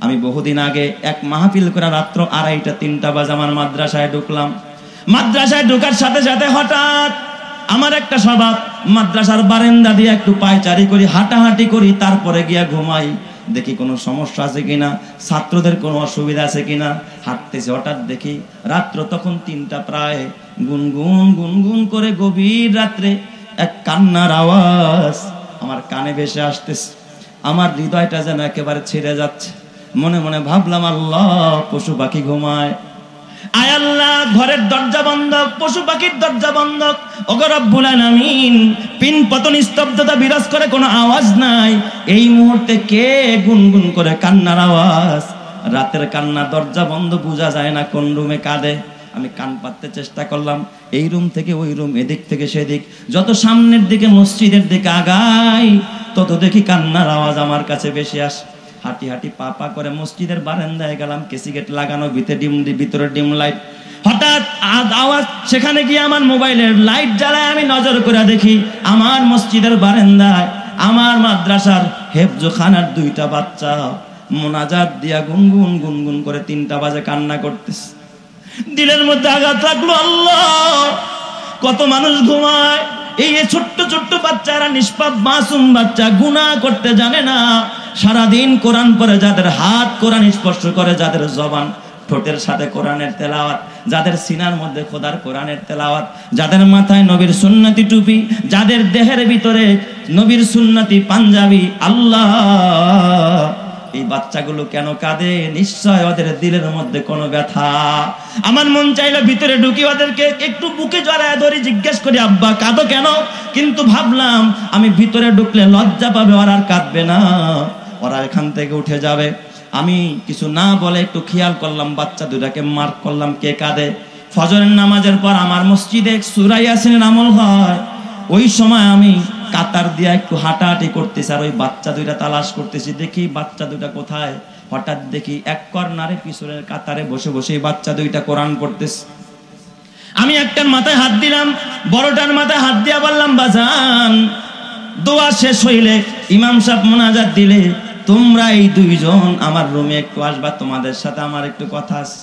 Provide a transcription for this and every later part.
আমি বহুদিন আগে এক মাহফিল করে রাত্র 2:30-3টা বাজে আমার মাদ্রাসায় ঢুকলাম। মাদ্রাসায় ঢোকার সাথে সাথে হঠাৎ আমার একটা স্বভাব, মাদ্রাসার বারান্দা দিয়ে একটু পায়চারি করি, হাঁটাহাঁটি করি, তারপরে গিয়া ঘুমাই। দেখি কোনো সমস্যা আছে কিনা, ছাত্রদের কোনো অসুবিধা আছে কিনা, হাঁটতেছি। হঠাৎ দেখি রাত্র তখন 3টা প্রায়, গুনগুন গুনগুন করে গভীর রাত্রে এক কান্নার আওয়াজ আমার কানে ভেসে আসতেছে। আমার হৃদয়টা যেন একেবারে ছিঁড়ে যাচ্ছে। মনে মনে ভাবলাম, আল্লাহ, পশু পাখি ঘুমায়, আয় আল্লাহ, ঘরের দরজা বন্ধ, পশু পাখির দরজা বন্ধ। ওগো রব্বুল আলামিন, পিন পতন স্তব্ধতা বিরাজ করে, কোনো আওয়াজ নাই। এই মুহূর্তে কে গুনগুন করে কান্নার আওয়াজ? রাতের কান্না, দরজা বন্ধ, বোঝা যায় না কোন রুমে কাঁদে। আমি কান পাততে চেষ্টা করলাম, এই রুম থেকে ওই রুম, এদিক থেকে সেদিক। যত সামনের দিকে মসজিদের দিকে আগাই তত দেখি কান্নার আওয়াজ আমার কাছে বেশি আসে। হাঁটি হাঁটি পা পা করে মসজিদের বারান্দায় গেলাম, কেসি গেট লাগানো, ভিতরে ডিম লাইট। হঠাৎ আওয়াজ, সেখানে গিয়ে আমার মোবাইলের লাইট জ্বালায় আমি নজর করে দেখি আমার মসজিদের বারান্দায় আমার মাদ্রাসার হেফজখানার 2টা বাচ্চা মোনাজাত দিয়া গুনগুন গুনগুন করে 3টা বাজে কান্না করতেছে। দিলের মধ্যে আঘাত লাগলো, আল্লাহ, কত মানুষ ঘুমায়, এই ছোট্ট ছোট্ট বাচ্চারা, নিষ্পাপ মাসুম বাচ্চা, গুনাহ করতে জানে না, সারাদিন কোরআন পড়ে, যাদের হাত কোরআন স্পর্শ করে, যাদের জবান ঠোঁটের সাথে কোরআনের তেলাওয়াত, যাদের সিনার মধ্যে খোদার কোরআনের তেলাওয়াত, যাদের মাথায় নবীর সুন্নতি টুপি, যাদের দেহের ভিতরে নবীর সুন্নতি পাঞ্জাবি, আল্লাহ, এই বাচ্চাগুলো কেন কাঁদে? নিশ্চয় ওদের দিলের মধ্যে কোনো ব্যথা। আমার মন চাইলো ভিতরে ঢুকি, ওদেরকে একটু বুকে জড়ায় ধরি, জিজ্ঞেস করি, আব্বা কাঁদো কেন? কিন্তু ভাবলাম আমি ভিতরে ঢুকলে লজ্জা পাবে, ওরা আর কাঁদবে না, ওরা এখান থেকে উঠে যাবে। আমি কিছু না বলে একটু খেয়াল করলাম, বাচ্চা দুটাকে মার্ক করলাম কে কাঁদে। ফজরের নামাজের পর আমার মসজিদে সূরা ইয়াসিনের আমল হয়। ওই সময় আমি কাতার দিয়া একটু হাঁটাহাঁটি করতেছি, আর ওই বাচ্চা 2টা তালাশ করতেছি, দেখি বাচ্চা 2টা কোথায়। হঠাৎ দেখি এক কর্নারে পিছনের কাতারে বসে বসে বাচ্চা 2টা কোরআন পড়তেছে। আমি একটার মাথায় হাত দিলাম, বড়টার মাথায় হাত দিয়া বললাম, বাজান, দোয়া শেষ হইলে ইমাম সাহেব মোনাজাত দিলে তোমরা এই 2জন আমার রুমে একটু আসবা, তোমাদের সাথে আমার একটু কথা আছে।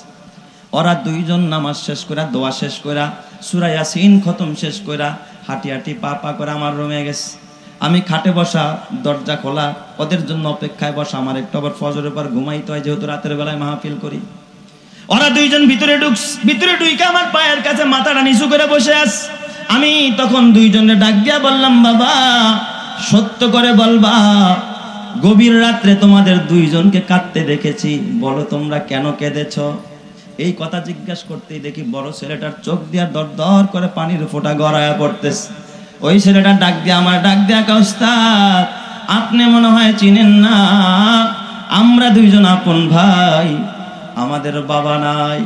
ওরা 2জন নামাজ শেষ করে, দোয়া শেষ করে, সূরা ইয়াসিন খতম শেষ করে, হাঁটি হাঁটি পা পা করে আমার রুমে গেছে। আমি খাটে বসা, দরজা খোলা, ওদের জন্য অপেক্ষায় বসা। আমার একটু আবার ফজরের পর ঘুমাইতে হয়, যেহেতু রাতের বেলায় মাহফিল করি। ওরা 2জন ভিতরে ঢুকে আমার পায়ের কাছে মাথাটা নিচু করে বসে আছে। আমি তখন 2জনের ডাক দিয়া বললাম, বাবা, সত্য করে বলবা, গভীর রাত্রে তোমাদের 2জনকে কাঁদতে দেখেছি, বলো তোমরা কেন কেঁদেছ? এই কথা জিজ্ঞাসা করতেই দেখি বড় ছেলেটার চোখ দিয়া দর দর করে পানির ফোঁটা গড়ায়া পড়তেছে। ওই ছেলেটা ডাক দিয়া উস্তাদ, আপনি মনে হয় চিনেন না, আমরা 2জন আপন ভাই, আমাদের বাবা নাই,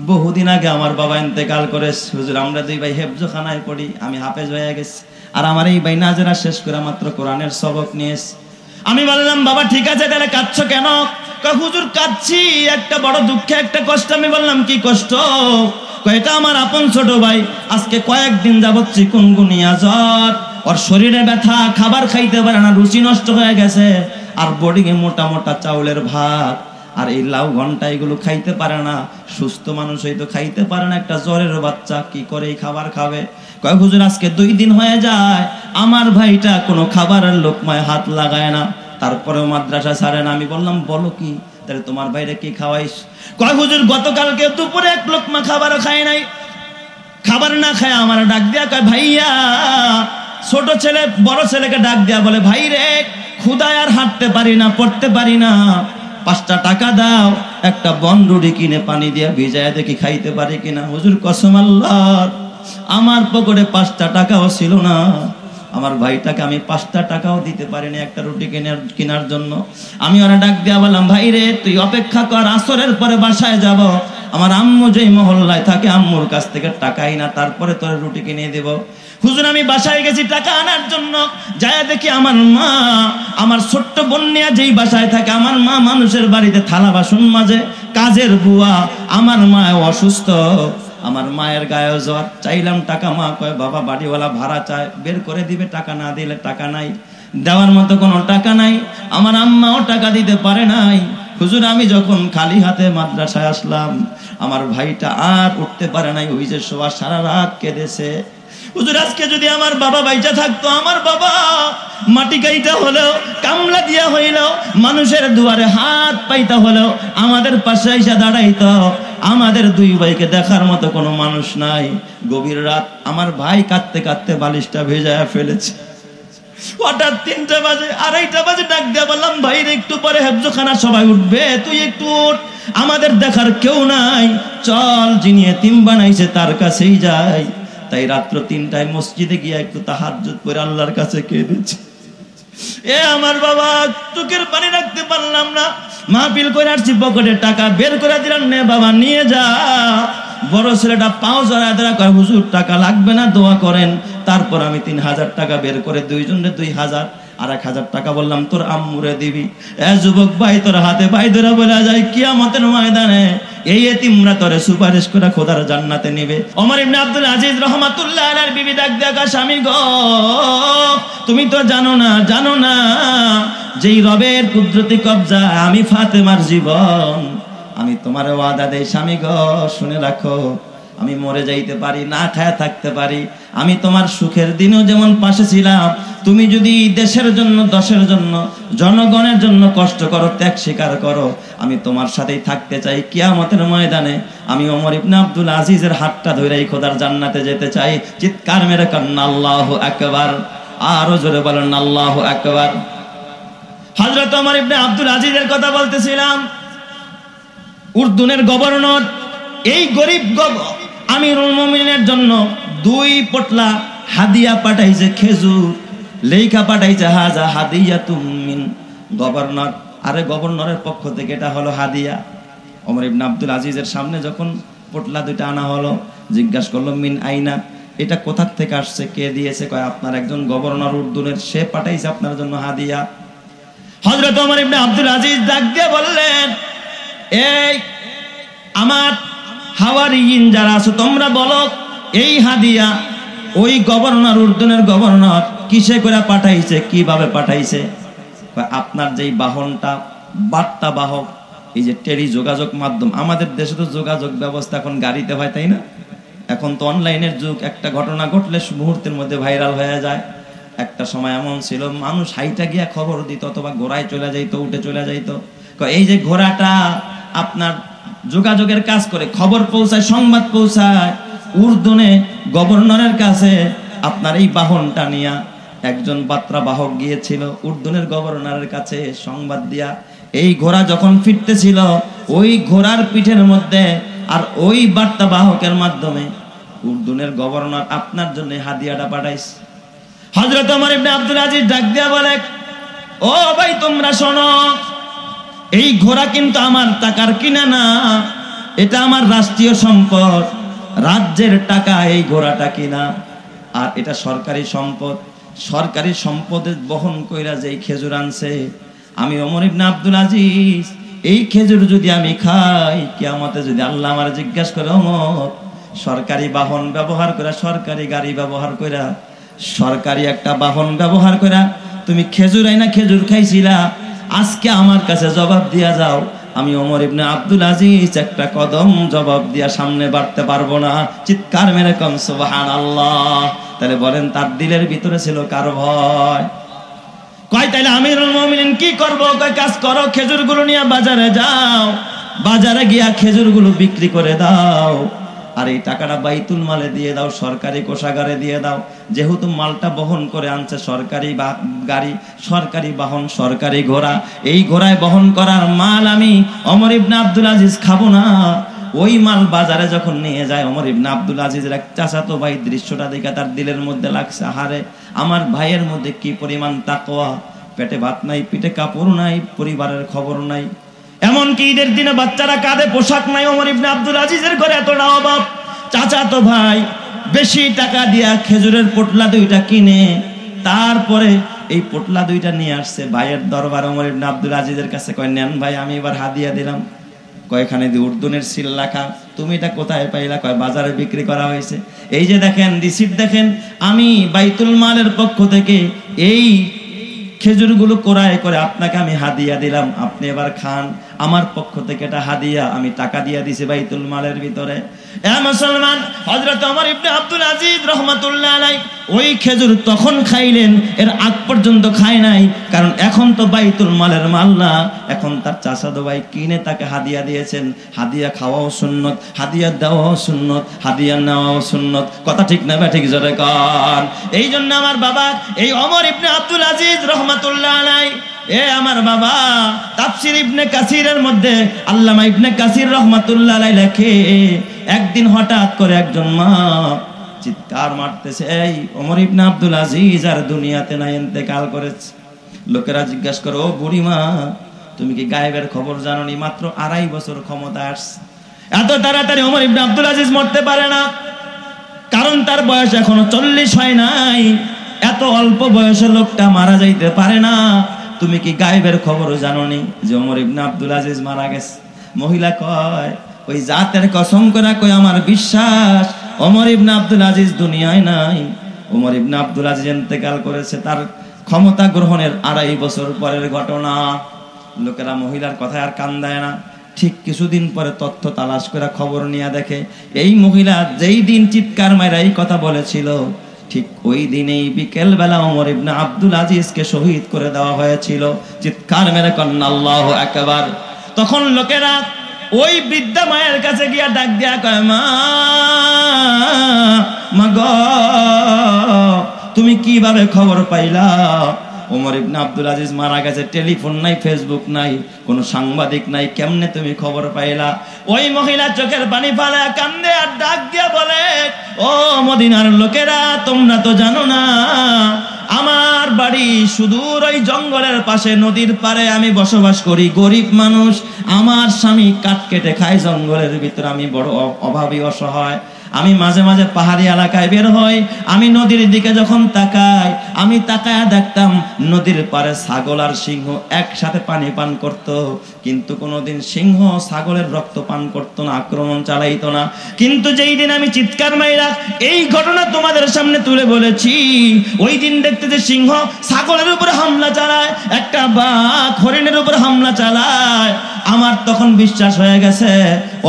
বহুদিন আগে আমার বাবা ইন্তেকাল করেছে। হুজুর, আমরা 2 ভাই হেফজখানায় পড়ি, আমি হাফেজ হয়ে গেছি, আর আমার এই ভাই নাজেরা শেষ করে মাত্র কোরআনের সবক নিয়েছে। আমি বললাম, বাবা ঠিক আছে, তাহলে কাঁদছো কেন? হুজুর, কাঁদছি একটা বড় দুঃখে, একটা কষ্ট। আমি বললাম, কি কষ্ট? এটা আমার আপন ছোট ভাই, আজকে কয়েকদিন যাবত চিকুনগুনিয়া জ্বর, ওর শরীরে ব্যথা, খাবার খাইতে পারে না, রুচি নষ্ট হয়ে গেছে, আর বোর্ডিংয়ে মোটা মোটা চাউলের ভাত আর এই লাউ ঘন্টা এগুলো খাইতে পারে না। সুস্থ মানুষ হয়তো খাইতে পারে না, একটা জ্বরের বাচ্চা কি করে এই খাবার খাবে? কয় হুজুর, আজকে 2 দিন হয়ে যায় আমার ভাইটা কোনো খাবারের লোকমায় হাত লাগায় না, তারপরেও মাদ্রাসা ছাড়ে না। আমি বললাম, বলো কি? তাহলে তোমার ভাইরে কি খাওয়াইস? কয় হুজুর, গতকালকে দুপুরে 1 লোকমা খাবারও খায় নাই। খাবার না খায় আমার ডাক দিয়া কয়, ভাইয়া। ছোট ছেলে বড় ছেলেকে ডাক দিয়া বলে, ভাই রে, ক্ষুধায় আর হাঁটতে পারি না, পড়তে পারি না, 5টা টাকা দাও, একটা বনরুটি কিনে পানি দিয়ে ভিজায় দেখি খাইতে পারি কিনা। হুজুর, কসম আল্লাহর, আমার পকেটে 5টা টাকাও ছিল না, আমার ভাইটাকে আমি 5টা টাকাও দিতে পারিনি একটা রুটি কেনার জন্য। আমি ওরা ডাক দিয়া বললাম, ভাই রে, তুই অপেক্ষা কর, আসরের পরে বাসায় যাব, আমার আম্মু যেই মহল্লায় থাকে, আম্মুর কাছ থেকে টাকাই না, তারপরে তোর রুটি কিনে দেব। হুজুর, আমি বাসায় গেছি টাকা আনার জন্য, যায় দেখি আমার মা, আমার ছোট্ট বোন নিয়ে যেই বাসায় থাকে, আমার মা মানুষের বাড়িতে থালা বাসন মাজে, কাজের বুয়া, আমার মা অসুস্থ, আমার মায়ের গায়ে জ্বর। চাইলাম টাকা, মা কয়, বাবা বাড়িওয়ালা ভাড়া চায়, বের করে দিবে, টাকা না দিলে টাকা নাই, দেওয়ার মতো কোনো টাকা নাই। আমার আম্মাও টাকা দিতে পারে নাই। হুজুর আমি যখন খালি হাতে মাদ্রাসায় আসলাম, আমার ভাইটা আর উঠতে পারে নাই, ওই যে শোয়া সারা রাত কেঁদেছে। হুজুর আজকে যদি আমার বাবা বাইচা থাকতো, আমার বাবা মাটি কাইটা হলেও, কামলা দিয়া হইলেও, মানুষের দুয়ারে হাত পাইতা হলেও আমাদের পাশে এসে দাঁড়াইতো। আমাদের দুই ভাইকে দেখার মতো কোনো মানুষ নাই। গভীর রাত আমার ভাই কাঁদতে কাঁদতে বালিশটা ভেজায়া ফেলেছে। হঠাৎ 3টা বাজে, 2:30 বাজে ডাক দিয়া বললাম, ভাই একটু পরে হেফজখানা সবাই উঠবে, তুই একটু উঠ, আমাদের দেখার কেউ নাই, চল যিনি এতিম বানাইছে তার কাছেই যাই। তাই রাত্র 3টায় মসজিদে গিয়ে একটু তাহাজ্জুদ করে আল্লাহর কাছে কেঁদেছি। আমার বাবা চোখের পানি রাখতে পারলাম না। মাহফিল করে আসছি, পকেটে টাকা বের করে দিলাম, নে বাবা নিয়ে যা। বড় ছেলেটা পাও জড়ায় ধরা কয়, হুজুর টাকা লাগবে না, দোয়া করেন। তারপর আমি 3000 টাকা বের করে দুইজনে 2000 আর 1000 টাকা বললাম তোর আম্মুরে দিবি। যুবক ভাই তোর হাতে পাই ধরে বলে যায়, কিয়ামতের ময়দানে এই এতিমরা তোরে সুপারিশ করে খোদার জান্নাতে নিবে। ওমর ইবনে আব্দুল আজিজ রাহমাতুল্লাহ আলাইহির বিবি ডাক দেখা, স্বামী গো তুমি তো জানো না যেই রবের কুদরতি কবজা আমি ফাতেমার জীবন, আমি তোমার ওয়াদা দেই স্বামী গো শুনে রাখো, আমি মরে যাইতে পারি, না খায়া থাকতে পারি, আমি তোমার সুখের দিনেও যেমন পাশে ছিলাম, তুমি যদি দেশের জন্য, দশের জন্য, জনগণের জন্য কষ্ট করো, ত্যাগ স্বীকার করো, আমি তোমার সাথেই থাকতে চাই। কিয়ামতের ময়দানে আমি ওমর ইবনে আব্দুল আজিজের হাতটা ধরেই খোদার জান্নাতে যেতে চাই। চিৎকার মেরে কান্না আল্লাহু আকবার, আরো জোরে বলেন আল্লাহু আকবার। হযরত ওমর ইবনে আব্দুল আজিজের কথা বলতেছিলাম। উর্দুনের গভর্নর এই গরিব আমিরুল মুমিনের জন্য 2 পটলা হাদিয়া পাঠাইছে, খেজুর লেখা পাঠাইছে, হাজা হাদিয়াতুম মিন গভর্নর। আরে গভর্নরের পক্ষ থেকে এটা হলো হাদিয়া। ওমর ইবনে আব্দুল আজিজের সামনে যখন পটলা 2টা আনা হলো, জিজ্ঞাসা করলো মিন আইনা, এটা কোথা থেকে আসছে, কে দিয়েছে? কয় আপনার একজন গভর্নর উর্দুনের, সে পাঠাইছে আপনার জন্য হাদিয়া। হযরত ওমর ইবনে আব্দুল আজিজ ডাক দিয়ে বললেন, এই আমার হাওয়ারিয়িন যারা আছো তোমরা বলো, এই হাদিয়া ওই গভর্নর, উর্দুনের গভর্নর কিসে করে পাঠাইছে, কিভাবে পাঠাইছে? আপনার যেই বাহনটা, বার্তা বাহক, এই যে টেলি যোগাযোগ মাধ্যম, আমাদের দেশে তো যোগাযোগ ব্যবস্থা এখন গাড়িতে হয়, তাই না? এখন তো অনলাইনের যুগ, একটা ঘটনা ঘটলে মুহূর্তের মধ্যে ভাইরাল হয়ে যায়। একটা সময় এমন ছিল, মানুষ হাইটা গিয়া খবর দিত, অথবা ঘোড়ায় চলে যাইতো, উঠে চলে যাইতো। এই যে ঘোড়াটা আপনার যোগাযোগের কাজ করে, খবর পৌঁছায়, সংবাদ পৌঁছায় উর্দুনে গভর্নরের কাছে। আপনার এই বাহনটা নিয়া একজন বার্তা বাহক গিয়েছিল উর্দুনের গভর্নরের কাছে সংবাদ দিয়া। এই ঘোড়া যখন ফিরতেছিল, ওই ঘোড়ার পিঠের মধ্যে আর ওই বার্তা বাহকের মাধ্যমে উর্দুনের গভর্নর আপনার জন্য হাদিয়াটা পাঠাইছে। হযরত ওমর ইবনে আব্দুল আজিজ ডাক দিয়া বলে, ও ভাই তোমরা শোনো, এই ঘোড়া কিন্তু আমার টাকার কিনা না, এটা আমার রাষ্ট্রীয় সম্পদ, রাজ্যের টাকা এই ঘোড়াটা কিনা, আর এটা সরকারি সম্পদ। সরকারি সম্পদের বহন কইরা যেই খেজুর আনছে, আমি ওমর ইবনে আব্দুল আজিজ এই খেজুর যদি আমি খাই, কিয়ামতে যদি আল্লাহ আমার জিজ্ঞাসা করে, ওমর সরকারি বাহন ব্যবহার করে, সরকারি গাড়ি ব্যবহার করে, সরকারি একটা বাহন ব্যবহার করে তুমি খেজুর আইনা খেজুর খাইছিলা, আজকে আমার কাছে জবাব দিয়া যাও, আমি ওমর ইবনে আব্দুল আজিজ একটা কদম জবাব দিয়া সামনে বাড়তে পারবো না। চিৎকার মেরে কম সুবহানাল্লাহ। তাহলে বলেন তার দিলের ভিতরে ছিল কার ভয়? কয় তাইলে আমিরুল মুমিনিন কি করবো? কয় কাজ করো, খেজুরগুলো নিয়ে বাজারে যাও, বাজারে গিয়া খেজুরগুলো বিক্রি করে দাও, আর এই টাকাটা বাইতুল মালে দিয়ে দাও, সরকারি কোষাগারে দিয়ে দাও। যেহেতু মালটা বহন করে আনছে সরকারি গাড়ি, সরকারি বাহন, সরকারি ঘোড়া, এই ঘোড়ায় বহন করার মাল আমি ওমর ইবনে আব্দুল আজিজ খাবো না। ওই মাল বাজারে যখন নিয়ে যায়, ওমর ইবনে আব্দুল আজিজের এক চাচাতো ভাই দৃশ্যটা দেখে তার দিলের মধ্যে লাগছে, হারে আমার ভাইয়ের মধ্যে কি পরিমাণ তাকওয়া, পেটে ভাত নাই, পিঠে কাপড় নাই, পরিবারের খবর নাই, এমনকি ঈদের দিনে বাচ্চারা কাঁধে পোশাক নাই। ওমর ইবনে আব্দুল আজিজের ঘরে এতটা অভাব, চাচাতো ভাই বেশি টাকা দিয়া খেজুরের পটলা 2টা কিনে তারপরে এই পটলা 2টা নিয়ে আসছে ভাইয়ের দরবার ওমর ইবনে আব্দুল আজিজের কাছে। কয় নেন ভাই, আমি এবার হাদিয়া দিলাম। কয়খানে দিয়ে উর্দুনের সিল লেখা, তুমি এটা কোথায় পাইলা? কয় বাজারে বিক্রি করা হয়েছে। এই যে দেখেন রিসিপ্ট দেখেন, আমি বাইতুল মালের পক্ষ থেকে এই খেজুরগুলো ক্রয় করে আপনাকে আমি হাদিয়া দিলাম, আপনি এবার খান। আমার পক্ষ থেকে এটা হাদিয়া, আমি টাকা দিয়ে দিছি বাইতুল মালের ভিতরে। এ মুসলমান, হযরত ওমর ইবনে আব্দুল আজিজ রাহমাতুল্লাহ আলাইহি ওই খেজুর তখন খাইলেন, এর আগ পর্যন্ত খায় নাই, কারণ এখন তো বাইতুল মালের মাল না, এখন তার চাচাতো ভাই কিনে তাকে হাদিয়া দিয়েছেন। হাদিয়া খাওয়াও সুন্নত, হাদিয়া দেওয়াও সুন্নত, হাদিয়া নেওয়াও সুন্নত। কথা ঠিক না বা ঠিক জোরে কর। এই জন্য আমার বাবা এই ওমর ইবনে আব্দুল আজিজ রাহমাতুল্লাহ আলাইহি, এ আমার বাবা তাফসীর ইবনে কাসিরের মধ্যে আল্লামা ইবনে কাসির রাহমাতুল্লাহ আলাইহি লেখে, একদিন হঠাৎ করে একজন মা চিৎকার মারতেছে, এই ওমর ইবনে আব্দুল আজিজ আর দুনিয়াতে নাই, ইন্তেকাল করেছে। লোকেরা জিজ্ঞাসা করে, ও বুড়ি মা, তুমি কি গায়েবের খবর জানোনি? মাত্র 2.5 বছর ক্ষমতা আসছে, এত তাড়াতাড়ি ওমর ইবনে আব্দুল আজিজ মরতে পারে না, কারণ তার বয়স এখনো 40 হয় নাই। এত অল্প বয়সে লোকটা মারা যাইতে পারে না। তুমি কি গায়েবের খবর জানোনি যে ওমর ইবনে আব্দুল আজিজ মারা গেছে? মহিলা কয়, ওই জাতের কসম করে কই আমার বিশ্বাস ওমর ইবনে আব্দুল আজিজ দুনিয়ায় নাই। ওমর ইবনে আব্দুল আজিজ ইন্তেকাল করেছে তার ক্ষমতা গ্রহণের 2.5 বছর পরের ঘটনা। লোকেরা মহিলার কথা আর কান দেয় না। ঠিক কিছুদিন পরে তথ্য তালাশ করে খবর নিয়ে দেখে, এই মহিলা যেই দিন চিৎকার মাইরা এই কথা বলেছিল, ঠিক ওই দিনেই বিকেল বেলা ওমর ইবনে আব্দুল আজিজকে শহীদ করে দেওয়া হয়েছিল। চিৎকার মেরে কন্না আল্লাহু আকবার। তখন লোকেরা ওই বৃদ্ধা মায়ের কাছে গিয়া ডাক দিয়া কয়, মা গো, তুমি কিভাবে খবর পাইলা ওমর ইবনে আব্দুল আজিজ মারা গেছে? টেলিফোন নাই, ফেসবুক নাই, কোনো সাংবাদিক নাই, কেমনে তুমি খবর পাইলা? ওই মহিলা চোখের পানি ফালায় কান্দে আর ডাক দিয়া বলে, ও মদিনার লোকেরা, তোমরা তো জানো না, আমার বাড়ি সুদূর ওই জঙ্গলের পাশে, নদীর পারে আমি বসবাস করি, গরিব মানুষ। আমার স্বামী কাঠ কেটে খায় জঙ্গলের ভিতরে, আমি বড় অভাবী অসহায়। আমি মাঝে মাঝে পাহাড়ি এলাকায় বের হই, আমি নদীর দিকে যখন তাকাই, আমি তাকায়া দেখতাম নদীর পারে ছাগল আর সিংহ একসাথে পানি পান করত, কিন্তু কোনোদিন সিংহ ছাগলের রক্ত পান করতো না, আক্রমণ চালাইতো না। কিন্তু যেই দিন আমি চিৎকার মাইরা এই ঘটনা তোমাদের সামনে তুলে বলেছি, ওই দিন দেখতে যে সিংহ ছাগলের উপরে হামলা চালায়, একটা বাঘ হরিণের উপরে হামলা চালায়, আমার তখন বিশ্বাস হয়ে গেছে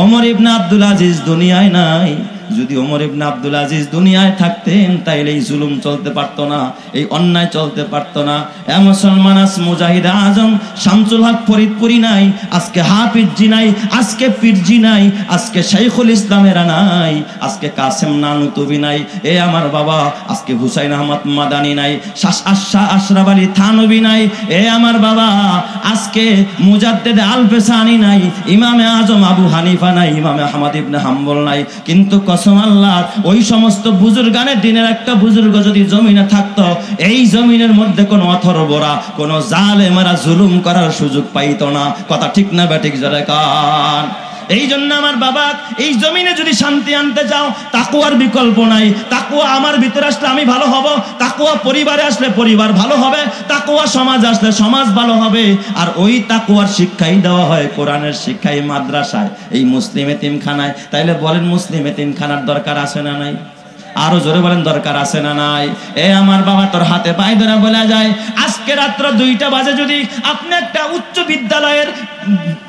ওমর ইবনে আব্দুল আজিজ দুনিয়ায় নাই। যদি ওমর ইবনে আব্দুল আজিজ দুনিয়ায় থাকতেন, তাইলে এই জুলুম চলতে পারতো না, এই অন্যায় চলতে পারতো না। এ মুসলমান, আজ মুজাহিদ আজম শামসুল হক ফরিদপুরি নাই, আজকে হাফিজি নাই, আজকে পীরজি নাই, আজকে শাইখুল ইসলামেরা নাই, আজকে কাসেম নানুতুবি নাই, এ আমার বাবা আজকে হুসাইন আহমদ মাদানি নাই, আশরাফ আলী থানবী নাই, এ আমার বাবা আজকে মুজাদ্দেদ আল-ফেসানি নাই, ইমামে আজম আবু হানিফা নাই, ইমামে আহমদ ইবনে হাম্বল নাই। কিন্তু আল্লাহ, ওই সমস্ত বুজুর্গানের দিনের একটা বুজুর্গ যদি জমিনে থাকতো, এই জমিনের মধ্যে কোনো অথর্বরা, কোনো জালেমেরা জুলুম করার সুযোগ পাইতো না। কথা ঠিক না বেঠিক জোরে কান। এই জন্য আমার বাবা, এই জমিনে যদি শান্তি আনতে চাও, তাকওয়ার বিকল্প নাই। তাকওয়া আমার ভিতরে আসলে আমি ভালো হব, তাকওয়া পরিবারে আসলে পরিবার ভালো হবে, তাকওয়া সমাজ আসলে সমাজ ভালো হবে। আর ওই তাকওয়ার শিক্ষাই দেওয়া হয় কোরআনের শিক্ষাই মাদ্রাসায়, এই মুসলিম এতিমখানায়। তাইলে বলেন, মুসলিম এতিমখানার দরকার আছে না নাই? আরো জোরে বলেন, দরকার আছে না নাই? এ আমার বাবা, তোর হাতে পায়ে ধরে বলা যায়, আজকে রাত্র 2টা বাজে যদি আপনি একটা উচ্চ বিদ্যালয়ের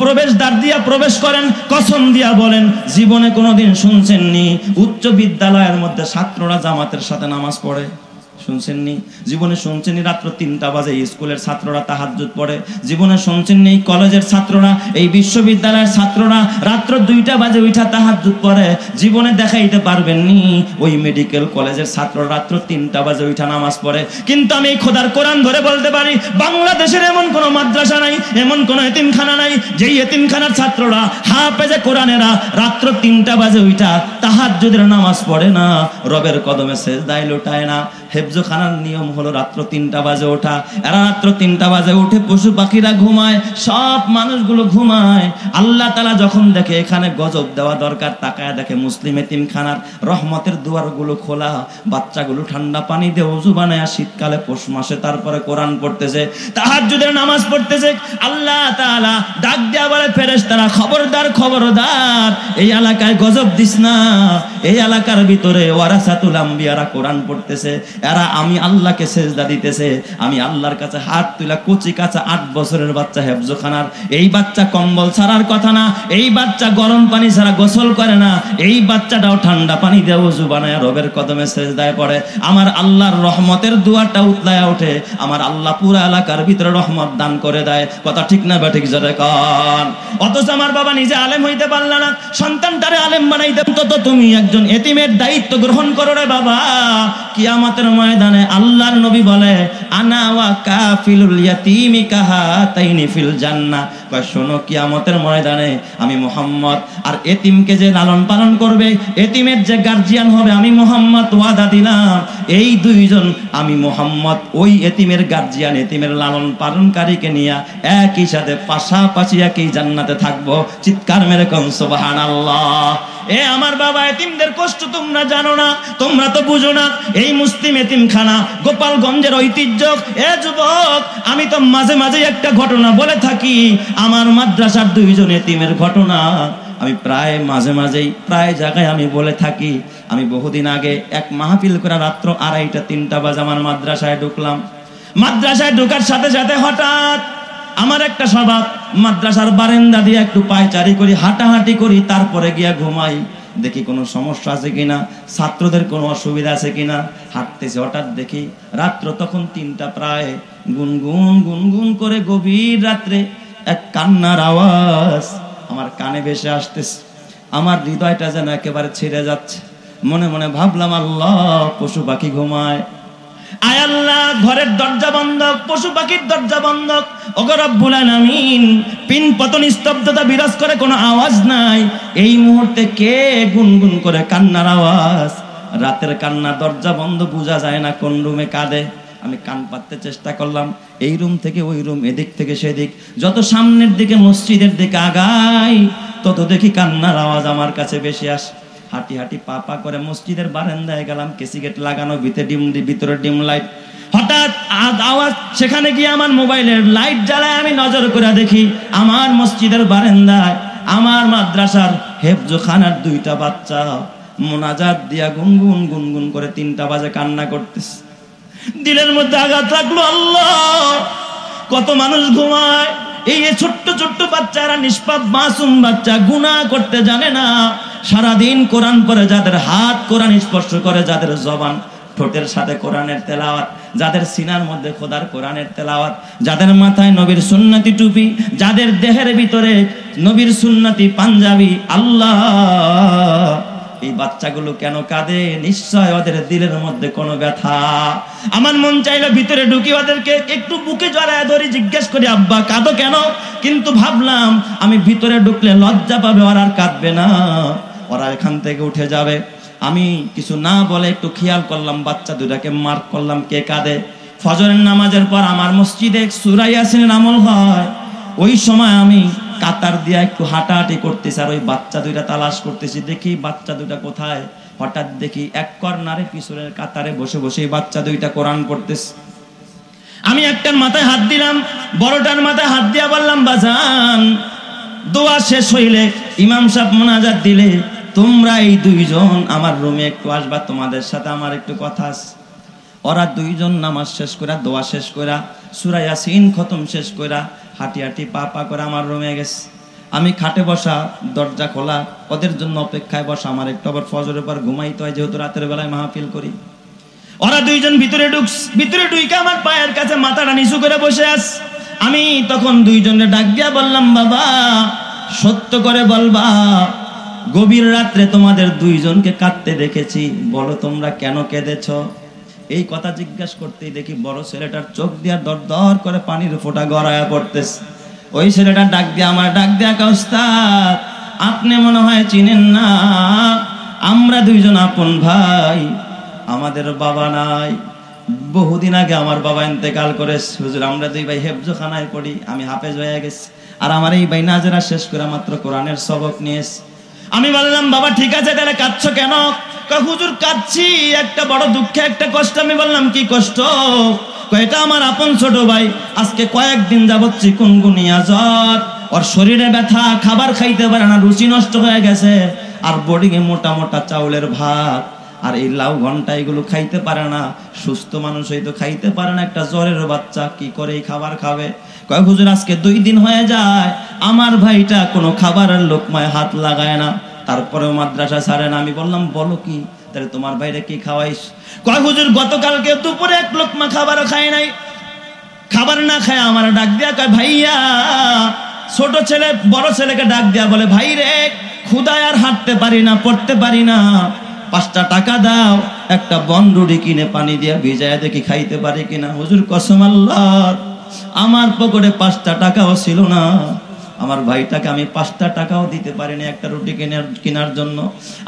প্রবেশদ্বার দিয়া প্রবেশ করেন, কসম দিয়া বলেন, জীবনে কোনোদিন শুনছেননি উচ্চ বিদ্যালয়ের মধ্যে ছাত্ররা জামাতের সাথে নামাজ পড়ে? শুনছেননি? জীবনে শুনছেননি রাত্র 3টা বাজে স্কুলের ছাত্ররা তাহাজ্জুদ পড়ে? জীবনে শুনছেননি কলেজের ছাত্ররা, এই বিশ্ববিদ্যালয়ের ছাত্ররা রাত্র 2টা বাজে উঠা তাহাজ্জুদ পড়ে? জীবনে দেখাইতে পারবেননি ওই মেডিকেল কলেজের ছাত্ররা রাত্র 3টা বাজে উঠা নামাজ পড়ে। কিন্তু আমি খোদার কোরআন ধরে বলতে পারি, বাংলাদেশের এমন কোনো মাদ্রাসা নাই, এমন কোনো এতিমখানা নাই, যেই এতিমখানার ছাত্ররা হাফেজে কোরআনেরা রাত্র 3টা বাজে উঠা তাহাজ্জুদের নামাজ পড়ে না, রবের কদমে সেজদায় লুটায় না। হেফজখানার নিয়ম হলো রাত্র 3টা বাজে ওঠা। এরা রাত্র 3টা বাজে উঠে, পশু পাখিরা ঘুমায়, সব মানুষগুলো ঘুমায়। আল্লাহ তাআলা যখন দেখে এখানে গজব দেওয়া দরকার, তাকায় দেখে মুসলিম এতিমখানার রহমতের দুয়ারগুলো খোলা, বাচ্চাগুলো ঠান্ডা পানি দিয়ে ওযু বানায় শীতকালে পৌষ মাসে তারপরে কোরআন পড়তেছে, তাহাজ্জুদের নামাজ পড়তেছে। আল্লাহ তাআলা ডাক দেয়া বলে, ফেরেশতারা খবরদার খবরদার, এই এলাকায় গজব দিস না, এই এলাকার ভিতরে ওয়ারাসাতুল আম্বিয়ারা কোরআন পড়তেছে, এরা আমি আল্লাহকে সেজদা দিতেছে, আমি আল্লাহর কাছে হাত তুলা কচি কাঁচা 8 বছরের বাচ্চা হেফজখানার, এই বাচ্চা কম্বল ছাড়ার কথা না, এই বাচ্চা গরম পানি ছাড়া গোসল করে না, এই বাচ্চাটাও ঠান্ডা পানি দিয়ে ওযু বানায় রবের কদমে সেজদায় পড়ে। আমার আল্লাহর রহমতের দুয়ারটা উতলায়া ওঠে, আমার আল্লাহ পুরা এলাকার ভিতরে রহমত দান করে দেয়। কথা ঠিক না বেঠিক জোরে কন। অথচ আমার বাবা নিজে আলেম হইতে পারল না, সন্তানটারে আলেম বানাইতে। তো তুমি একজন এতিমের দায়িত্ব গ্রহণ করো রে বাবা। কিয়ামতের ময়দানে আল্লাহর নবী বলে, আনা ওয়া কাফিলুল ইয়াতীমি কাহাতাইনি ফিল জান্নাহ। কয় শোনো, কিয়ামতের ময়দানে আমি মুহাম্মদ আর এতিমকে যে লালন পালন করবে, এতিমের যে গার্জিয়ান হবে, আমি মুহাম্মদ ওয়াদা দিলাম এই দুইজন আমি মুহাম্মদ ওই এতিমের গার্জিয়ান, এতিমের লালন পালনকারীকে নিয়ে একই সাথে পাশাপাশি একই জান্নাতে থাকবো। চিৎকার মেরে কোন সুবহানাল্লাহ। এ আমার বাবা, এতিমদের কষ্ট তোমরা জানো না, তোমরা তো বুঝো না। এই মুসলিম এতিমখানা গোপালগঞ্জের ঐতিহ্য। এ যুবক, আমি তো মাঝে মাঝে একটা ঘটনা বলে থাকি, আমার মাদ্রাসার 2 জন এতিমের ঘটনা আমি প্রায় মাঝে মাঝেই প্রায় জায়গায় আমি বলে থাকি। আমি বহুদিন আগে এক মাহফিল করে রাত্র 2:30-3টা বাজে আমার মাদ্রাসায় ঢুকলাম। মাদ্রাসায় ঢোকার সাথে সাথে হঠাৎ আমার একটা স্বভাব, মাদ্রাসার বারান্দা দিয়ে একটু পায়চারি করি, হাঁটাহাঁটি করি, তারপরে গিয়া ঘুমাই। দেখি কোনো সমস্যা আছে কিনা, ছাত্রদের কোনো অসুবিধা আছে কিনা, হাঁটতেছি। হঠাৎ দেখি রাত্র তখন 3টা প্রায়, গুনগুন গুনগুন করে গভীর রাত্রে এক কান্নার আওয়াজ আমার কানে ভেসে আসতেছে। আমার হৃদয়টা যেন একেবারে ছিঁড়ে যাচ্ছে। মনে মনে ভাবলাম, আল্লাহ, পশু পাখি ঘুমায়, আয় আল্লাহ, ঘরের দরজা বন্ধ, পশু পাখির দরজা বন্ধ। ওগো রব্বুল আলামিন, পিন পতন স্তব্ধতা বিরাজ করে, কোনো আওয়াজ নাই। এই মুহূর্তে কে গুনগুন করে কান্নার আওয়াজ? রাতের কান্না, দরজা বন্ধ, বোঝা যায় না কোন রুমে কাঁদে। আমি কান পাততে চেষ্টা করলাম, এই রুম থেকে ওই রুম, এদিক থেকে সেদিক। যত সামনের দিকে মসজিদের দিকে আগাই, তত দেখি কান্নার আওয়াজ আমার কাছে বেশি আসে। হাঁটি হাঁটি পা পা করে মসজিদের বারান্দায় গেলাম, কেসি গেট লাগানো, ভিতরে ডিম লাইট। হঠাৎ আওয়াজ, সেখানে গিয়ে আমার মোবাইলের লাইট জ্বালায় আমি নজর করে দেখি আমার মসজিদের বারান্দায় আমার মাদ্রাসার হেফজখানার 2টা বাচ্চা মোনাজাত দিয়া গুনগুন গুনগুন করে 3টা বাজে কান্না করতেছে। দিলের মধ্যে আঘাত লাগলো, আল্লাহ, কত মানুষ ঘুমায়, এই ছোট্ট ছোট্ট বাচ্চারা, নিষ্পাপ মাসুম বাচ্চা, গুনাহ করতে জানে না, সারাদিন কোরআন পড়ে, যাদের হাত কোরআন স্পর্শ করে, যাদের জবান ঠোঁটের সাথে কোরআনের তেলাওয়াত, যাদের সিনার মধ্যে খোদার কোরআনের তেলাওয়াত, যাদের মাথায় নবীর সুন্নতি টুপি, যাদের দেহের ভিতরে নবীর সুন্নতি পাঞ্জাবি, আল্লাহ, এই বাচ্চাগুলো কেন কাঁদে? নিশ্চয় ওদের দিলের মধ্যে কোনো ব্যথা। আমার মন চাইলো ভিতরে ঢুকি, ওদেরকে একটু বুকে জড়ায় ধরি, জিজ্ঞেস করি, আব্বা কাঁদো কেন? কিন্তু ভাবলাম আমি ভিতরে ঢুকলে লজ্জা পাবে, ওরা আর কাঁদবে না, ওরা এখান থেকে উঠে যাবে। আমি কিছু না বলে একটু খেয়াল করলাম, বাচ্চা 2টাকে মার্ক করলাম কে কাঁদে। ফজরের নামাজের পর আমার মসজিদে সূরা ইয়াসিনের আমল হয়। ওই সময় আমি কাতার দিয়া একটু হাঁটাহাঁটি করতেছি, আর ওই বাচ্চা 2টা তালাশ করতেছি, দেখি বাচ্চা 2টা কোথায়। হঠাৎ দেখি এক কর্নারে পিছনের কাতারে বসে বসে বাচ্চা 2টা কোরআন পড়তেছে। আমি একটার মাথায় হাত দিলাম, বড়টার মাথায় হাত দিয়া বললাম, বাজান, দোয়া শেষ হইলে ইমাম সাহেব মোনাজাত দিলে তোমরা এই 2 জন আমার রুমে একটু আসবা, তোমাদের সাথে আমার একটু কথা আছে। ওরা 2 জন নামাজ শেষ করে, দোয়া শেষ করে, সূরা ইয়াসিন খতম শেষ করে, হাঁটি হাঁটি পা পা করে আমার রুমে গেছে। আমি খাটে বসা, দরজা খোলা, ওদের জন্য অপেক্ষায় বসা। আমার একটু আবার ফজরের পর ঘুমাইতে হয়, যেহেতু রাতের বেলায় মাহফিল করি। ওরা 2 জন ভিতরে ঢুকে আমার পায়ের কাছে মাথাটা নিচু করে বসে আছে। আমি তখন 2 জনের ডাক দিয়া বললাম, বাবা, সত্য করে বলবা, গভীর রাত্রে তোমাদের 2 জনকে কাঁদতে দেখেছি, বলো তোমরা কেন কেঁদেছ? এই কথা জিজ্ঞাসা করতেই দেখি বড় ছেলেটার চোখ দিয়া দর দর করে পানির ফোঁটা গড়ায়া পড়তেছে। ওই ছেলেটা ডাক দিয়া ওস্তাদ, আপনি মনে হয় চিনেন না, আমরা 2 জন আপন ভাই, আমাদের বাবা নাই, বহুদিন আগে আমার বাবা ইন্তেকাল করেছে। হুজুর, আমরা 2 ভাই হেফজখানায় পড়ি, আমি হাফেজ হয়ে গেছি, আর আমার এই ভাই নাজেরা শেষ করে মাত্র কোরআনের সবক নিয়েছে। আমি বললাম, বাবা ঠিক আছে, তাহলে কাঁদছো কেন? হুজুর, কাঁদছি একটা বড় দুঃখে, একটা কষ্ট। আমি বললাম, কি কষ্ট? এটা আমার আপন ছোট ভাই, আজকে কয়েকদিন যাবত চিকুনগুনিয়া জ্বর, ওর শরীরে ব্যথা, খাবার খাইতে পারে না, রুচি নষ্ট হয়ে গেছে, আর বোর্ডিংয়ে মোটা মোটা চাউলের ভাত আর এই লাউ ঘন্টা এগুলো খাইতে পারে না। সুস্থ মানুষ হয়তো খাইতে পারে না, একটা জ্বরের বাচ্চা কি করে এই খাবার খাবে? কয় হুজুর আজকে 2 দিন হয়ে যায় আমার ভাইটা কোনো খাবারের লোকমায় হাত লাগায় না, তারপরেও মাদ্রাসা ছাড়ে না। আমি বললাম বলো কি, তাহলে তোমার ভাইরে কি খাওয়াইস? কয় হুজুর গতকালকে দুপুরে 1 লোকমা খাবারও খায় নাই। খাবার না খায় আমার ডাক দিয়া কয় ভাইয়া, ছোট ছেলে বড় ছেলেকে ডাক দিয়া বলে ভাই রে, ক্ষুধায় আর হাঁটতে পারি না, পড়তে পারি না, 5টা টাকা দাও, একটা বনরুটি কিনে পানি দিয়া ভিজায় দেখি খাইতে পারি কিনা। হুজুর কসম আল্লাহর, আমার পকেটে 5টা টাকাও ছিল না, আমার ভাইটাকে আমি 5টা টাকাও দিতে পারিনি একটা রুটি কেনার জন্য।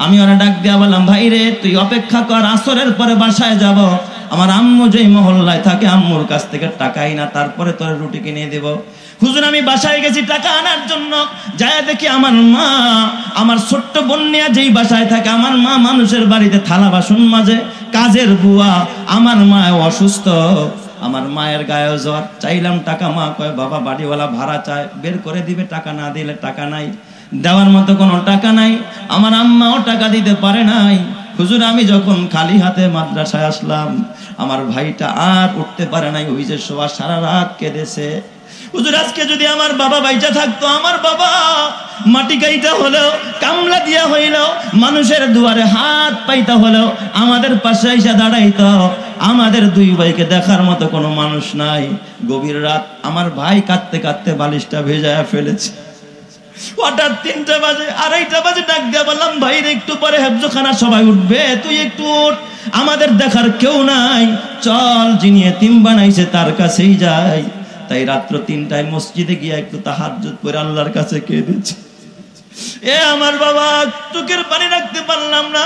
আমি ওরা ডাক দিয়া বললাম ভাই রে, তুই অপেক্ষা কর, আসরের পরে বাসায় যাব, আমার আম্মু যেই মহল্লায় থাকে আম্মুর কাছ থেকে টাকাই না, তারপরে তোর রুটি কিনে দেব। হুজুর আমি বাসায় গেছি টাকা আনার জন্য, যায় দেখি আমার মা, আমার ছোট্ট বোনিয়া যেই বাসায় থাকে, আমার মা মানুষের বাড়িতে থালা বাসন মাজে, কাজের বুয়া, আমার মা অসুস্থ, আমার মায়ের গায়ে জ্বর। চাইলাম টাকা, মা কয় বাবা বাড়িওয়ালা ভাড়া চায়, বের করে দিবে, টাকা না দিলে টাকা নাই, দেওয়ার মতো কোনো টাকা নাই। আমার আম্মাও টাকা দিতে পারে নাই। হুজুর আমি যখন খালি হাতে মাদ্রাসায় আসলাম, আমার ভাইটা আর উঠতে পারে নাই, ওই যে শোয়া সারা রাত কেঁদেছে। হুজুর আজকে যদি আমার বাবা বাইচা থাকতো, আমার বাবা মাটি কাইটা হলেও, কামলা দিয়া হইলেও, মানুষের দুয়ারে হাত পাইতা হলেও আমাদের পাশে এসে দাঁড়াইতো। আমাদের 2 ভাইকে দেখার মতো কোনো মানুষ নাই। গভীর রাত আমার ভাই কাঁদতে কাঁদতে বালিশটা ভেজায়া ফেলেছে। হঠাৎ 3টা বাজে, 2:30 বাজে ডাক দিয়া বললাম ভাই রে, একটু পরে হেফজখানা সবাই উঠবে, তুই একটু উঠ, আমাদের দেখার কেউ নাই, চল যিনি এতিম বানাইছে তার কাছেই যাই। তাই রাত্র 3টায় মসজিদে গিয়া একটু তাহাজ্জুদ পড়ে আল্লাহর কাছে কেঁদেছি। এ আমার বাবা, চোখের পানি রাখতে পারলাম না,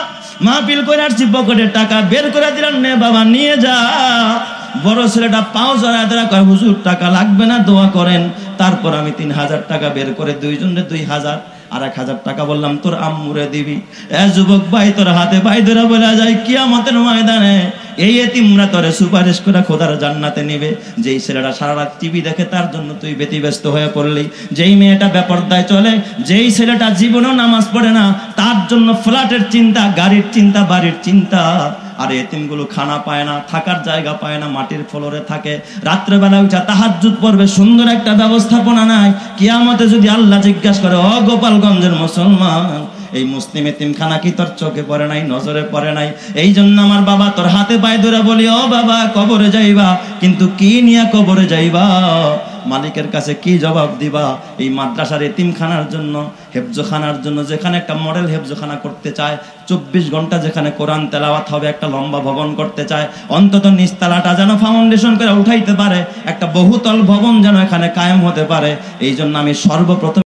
মাহফিল করে আসছি, পকেটে টাকা বের করে দিলাম, নে বাবা নিয়ে যা। বড় ছেলেটা পাও জড়ায় ধরা কয় হুজুর টাকা লাগবে না, দোয়া করেন। তারপর আমি 3000 টাকা বের করে 2 জনের 2000 আর 1000 টাকা বললাম তোর আম্মুরে দিবি। এ যুবক ভাই, তোর হাতে ভাই ধরে বলা যায় কিয়ামতের ময়দানে এই এতিমরা তোরে সুপারিশ করে খোদার জান্নাতে নিবে। যেই ছেলেটা সারা রাত টিভি দেখে তার জন্য তুই ব্যতিব্যস্ত হয়ে পড়লি, যেই মেয়েটা বেপরদায় চলে, যেই ছেলেটা জীবনেও নামাজ পড়ে না, তার জন্য ফ্ল্যাটের চিন্তা, গাড়ির চিন্তা, বাড়ির চিন্তা। আর এতিমগুলো খানা পায় না, থাকার জায়গা পায় না, মাটির ফ্লোরে থাকে, রাত্রেবেলা উঠা তাহাজ্জুদ পড়বে, সুন্দর একটা ব্যবস্থাপনা নাই। কিয়ামতে যদি আল্লাহ জিজ্ঞাসা করে, ও গোপালগঞ্জের মুসলমান, এই মুসলিম এতিমখানা কি তোর চোখে পড়ে নাই, নজরে পড়ে নাই? এই জন্য আমার বাবা তোর হাতে পায়ে ধরে বলি, ও বাবা কবরে যাইবা, কিন্তু কি নিয়ে কবরে যাইবা, মালিকের কাছে কি জবাব দিবা? এই মাদ্রাসার এতিমখানার জন্য, হেফজখানার জন্য, যেখানে একটা মডেল হেফজখানা করতে চায়, 24 ঘন্টা যেখানে কোরআন তেলাওয়াত হবে, একটা লম্বা ভবন করতে চায়, অন্তত নিচতলাটা যেন ফাউন্ডেশন করে উঠাইতে পারে, একটা বহুতল ভবন যেন এখানে কায়েম হতে পারে। এই জন্য আমি সর্বপ্রথম